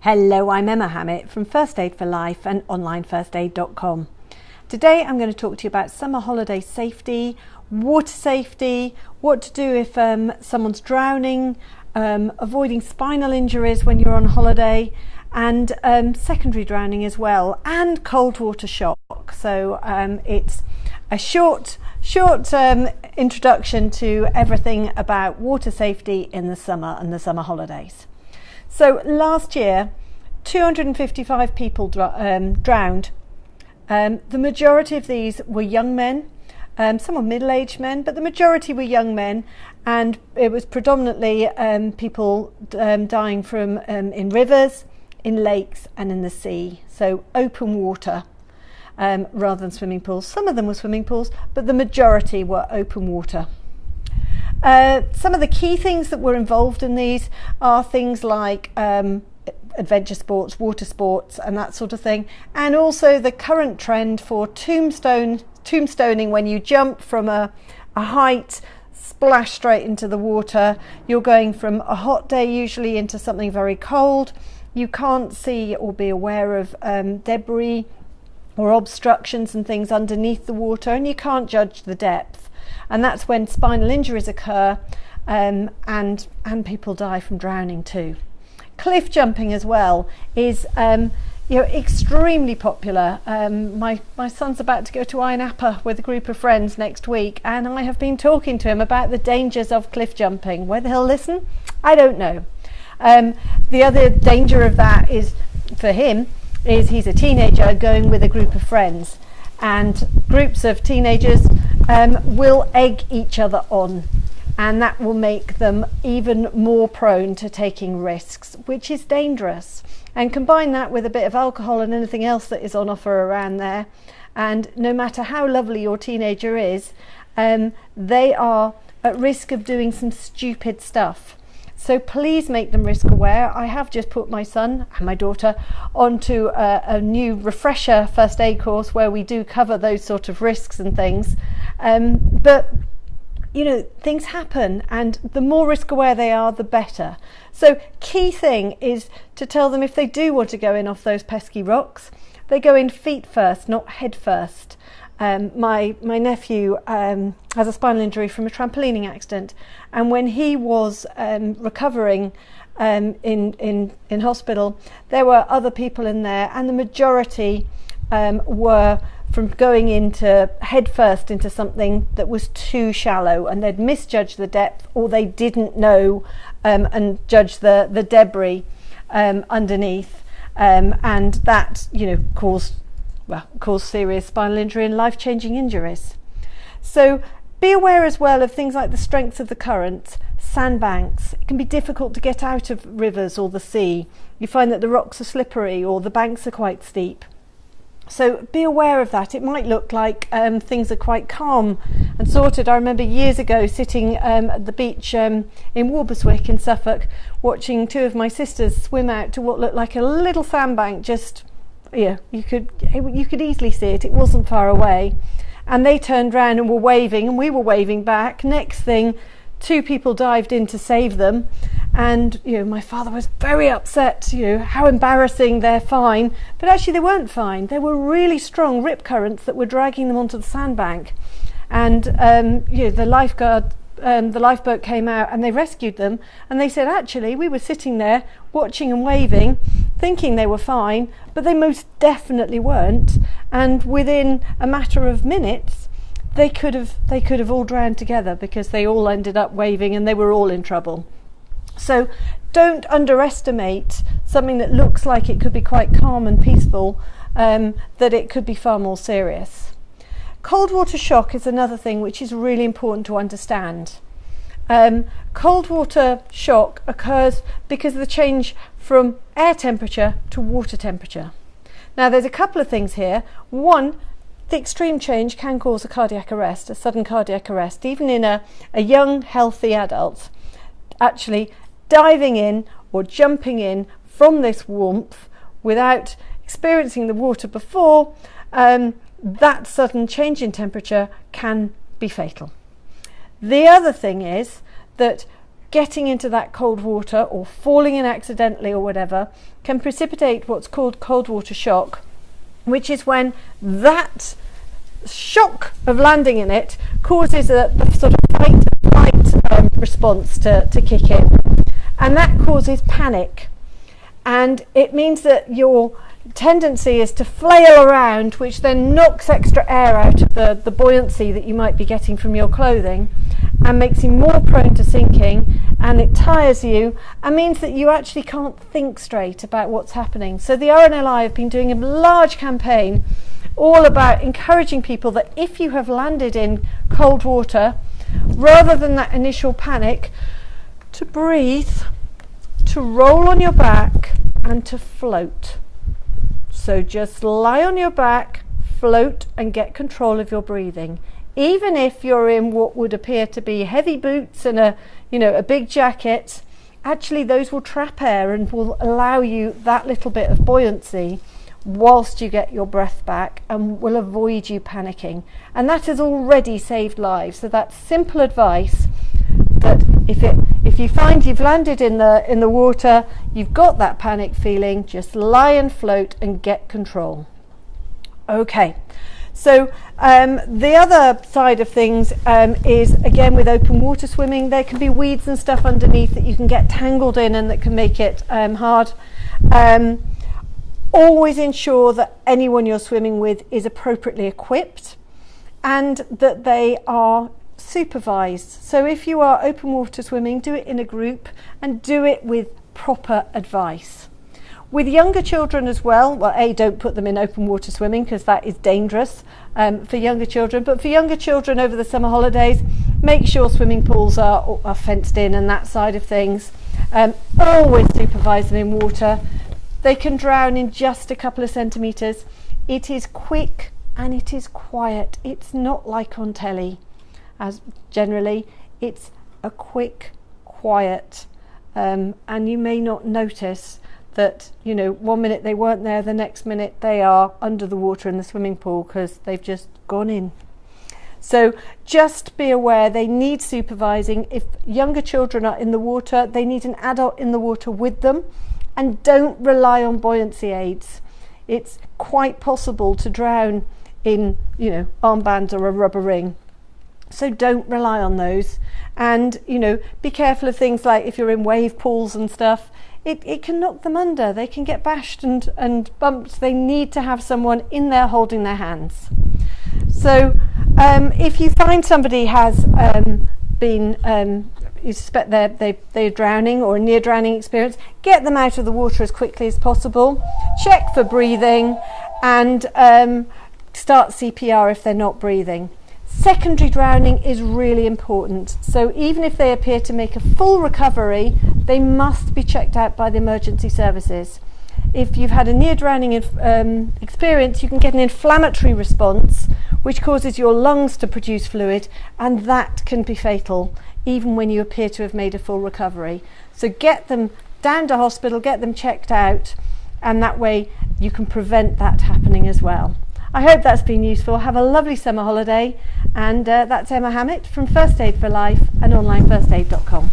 Hello, I'm Emma Hammett from First Aid for Life and onlinefirstaid.com. Today I'm going to talk to you about summer holiday safety, water safety, what to do if someone's drowning, avoiding spinal injuries when you're on holiday, and secondary drowning as well, and cold water shock. So it's a short introduction to everything about water safety in the summer and the summer holidays. So last year, 255 people drowned. The majority of these were young men, some were middle-aged men, but the majority were young men, and it was predominantly people dying from in rivers, in lakes and in the sea, so open water rather than swimming pools. Some of them were swimming pools, but the majority were open water. Some of the key things that were involved in these are things like adventure sports, water sports and that sort of thing, and also the current trend for tombstoning, when you jump from a height, splash straight into the water. You're going from a hot day usually into something very cold. You can't see or be aware of debris or obstructions and things underneath the water, and you can't judge the depth. And that's when spinal injuries occur and people die from drowning too. Cliff jumping as well is extremely popular. My son's about to go to Ayia Napa with a group of friends next week, and I have been talking to him about the dangers of cliff jumping. Whether he'll listen, I don't know. The other danger of that is, for him, is he's a teenager going with a group of friends, and groups of teenagers will egg each other on, and that will make them even more prone to taking risks, which is dangerous. And combine that with a bit of alcohol and anything else that is on offer around there, and no matter how lovely your teenager is, they are at risk of doing some stupid stuff. So please make them risk aware. I have just put my son and my daughter onto a new refresher first aid course where we do cover those sort of risks and things. But things happen, and the more risk aware they are, the better. So key thing is to tell them, if they do want to go in off those pesky rocks, they go in feet first, not head first. My nephew has a spinal injury from a trampolining accident, and when he was recovering in hospital, there were other people in there, and the majority were from going into head first into something that was too shallow, and they'd misjudged the depth, or they didn't know and judged the debris underneath, and that cause serious spinal injury and life-changing injuries. So be aware as well of things like the strength of the currents, sandbanks. It can be difficult to get out of rivers or the sea. You find that the rocks are slippery or the banks are quite steep. So be aware of that. It might look like things are quite calm and sorted. I remember years ago sitting at the beach in Walberswick in Suffolk, watching two of my sisters swim out to what looked like a little sandbank. You could easily see it. It wasn't far away, and they turned round and were waving, and we were waving back. Next thing, two people dived in to save them, and my father was very upset. How embarrassing. They're fine, but actually they weren't fine. There were really strong rip currents that were dragging them onto the sandbank, and the lifeboat came out and they rescued them, and they said actually we were sitting there watching and waving, thinking they were fine, but they most definitely weren't, and within a matter of minutes they could have all drowned together, because they all ended up waving and they were all in trouble. So don't underestimate something that looks like it could be quite calm and peaceful, that it could be far more serious. Cold water shock is another thing which is really important to understand. Cold water shock occurs because of the change from air temperature to water temperature. Now there's a couple of things here. One, the extreme change can cause a cardiac arrest, a sudden cardiac arrest, even in a young, healthy adult. Actually diving in or jumping in from this warmth without experiencing the water before, that sudden change in temperature can be fatal. The other thing is that getting into that cold water or falling in accidentally or whatever can precipitate what's called cold water shock, which is when that shock of landing in it causes a sort of fight response to kick in, and that causes panic, and it means that your tendency is to flail around, which then knocks extra air out of the buoyancy that you might be getting from your clothing and makes you more prone to sinking, and it tires you and means that you actually can't think straight about what's happening. So the RNLI have been doing a large campaign all about encouraging people that if you have landed in cold water, rather than that initial panic, to breathe, to roll on your back and to float. So just lie on your back, float and get control of your breathing. Even if you're in what would appear to be heavy boots and a big jacket, actually those will trap air and will allow you that little bit of buoyancy whilst you get your breath back and will avoid you panicking. And that has already saved lives. So that's simple advice, that if you find you've landed in the water, you've got that panic feeling, just lie and float and get control. Okay, so the other side of things is, again, with open water swimming, there can be weeds and stuff underneath that you can get tangled in and that can make it hard. Always ensure that anyone you're swimming with is appropriately equipped and that they are supervised. So if you are open water swimming, do it in a group and do it with proper advice. With younger children as well, don't put them in open water swimming because that is dangerous for younger children, but for younger children over the summer holidays, make sure swimming pools are fenced in and that side of things. Always supervise them in water. They can drown in just a couple of centimetres. It is quick and it is quiet. It's not like on telly. As generally, it's a quick, quiet, and you may not notice that, 1 minute they weren't there, the next minute they are under the water in the swimming pool because they've just gone in. So just be aware they need supervising. If younger children are in the water, they need an adult in the water with them, and don't rely on buoyancy aids. It's quite possible to drown in, armbands or a rubber ring. So don't rely on those, and be careful of things like if you're in wave pools and stuff, it can knock them under. They can get bashed and bumped. They need to have someone in there holding their hands. So if you find somebody has you suspect they're drowning or a near drowning experience, get them out of the water as quickly as possible, check for breathing, and start CPR if they're not breathing. Secondary drowning is really important. So even if they appear to make a full recovery, they must be checked out by the emergency services. If you've had a near drowning experience, you can get an inflammatory response which causes your lungs to produce fluid, and that can be fatal even when you appear to have made a full recovery. So get them down to hospital, get them checked out, and that way you can prevent that happening as well. I hope that's been useful. Have a lovely summer holiday, and that's Emma Hammett from First Aid for Life and onlinefirstaid.com.